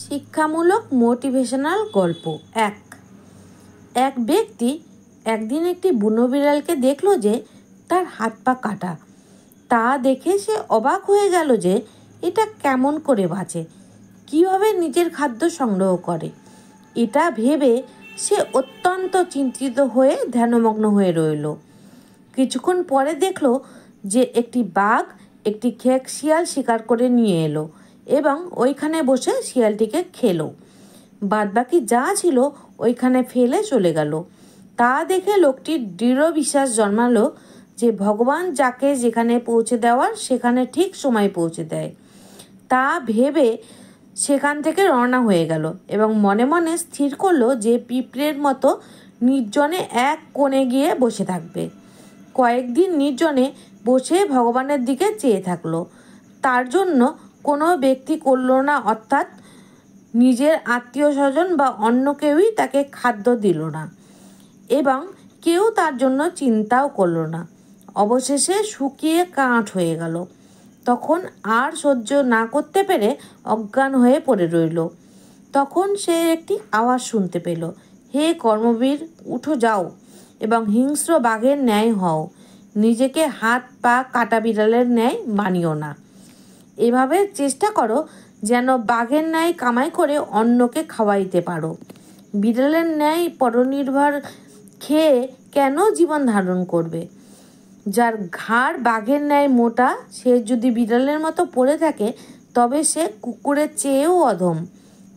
শিক্ষামূলক মোটিভেশনাল গল্প। এক ব্যক্তি একদিন একটি বুনো বিড়ালকে দেখলো যে তার হাত পা কাটা। তা দেখে সে অবাক হয়ে গেল যে এটা কেমন করে বাঁচে, কীভাবে নিজের খাদ্য সংগ্রহ করে। এটা ভেবে সে অত্যন্ত চিন্তিত হয়ে ধ্যানমগ্ন হয়ে রইল। কিছুক্ষণ পরে দেখলো যে একটি বাঘ একটি খেক শিয়াল শিকার করে নিয়ে এলো এবং ওইখানে বসে শিয়ালটিকে খেলো। বাদবাকি যা ছিল ওইখানে ফেলে চলে গেল। তা দেখে লোকটির দৃঢ় বিশ্বাস জন্মালো যে ভগবান যাকে যেখানে পৌঁছে দেওয়ার সেখানে ঠিক সময় পৌঁছে দেয়। তা ভেবে সেখান থেকে রওনা হয়ে গেল এবং মনে মনে স্থির করলো যে পিঁপড়ের মতো নির্জনে এক কোণে গিয়ে বসে থাকবে। কয়েকদিন নির্জনে বসে ভগবানের দিকে চেয়ে থাকলো। তার জন্য কোনো ব্যক্তি করল না, অর্থাৎ নিজের আত্মীয় স্বজন বা অন্য কেউই তাকে খাদ্য দিল না এবং কেউ তার জন্য চিন্তাও করলো না। অবশেষে শুকিয়ে কাঠ হয়ে গেল। তখন আর সহ্য না করতে পেরে অজ্ঞান হয়ে পড়ে রইল। তখন সে একটি আওয়াজ শুনতে পেল, হে কর্মবীর, উঠো যাও এবং হিংস্র বাঘের ন্যায় হও, নিজেকে হাত পা কাটা বিড়ালের ন্যায় মানিও না। এভাবে চেষ্টা করো যেন বাঘের ন্যায় কামাই করে অন্যকে খাওয়াইতে পারো। বিড়ালের ন্যায় পরনির্ভর খেয়ে কেন জীবন ধারণ করবে? যার ঘাড় বাঘের ন্যায় মোটা, সে যদি বিড়ালের মতো পড়ে থাকে তবে সে কুকুরের চেয়েও অধম।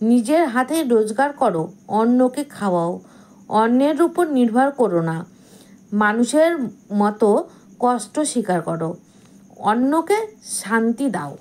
নিজের হাতে রোজগার করো, অন্যকে খাওয়াও, অন্যের উপর নির্ভর করো না। মানুষের মতো কষ্ট স্বীকার করো, অন্যকে শান্তি দাও।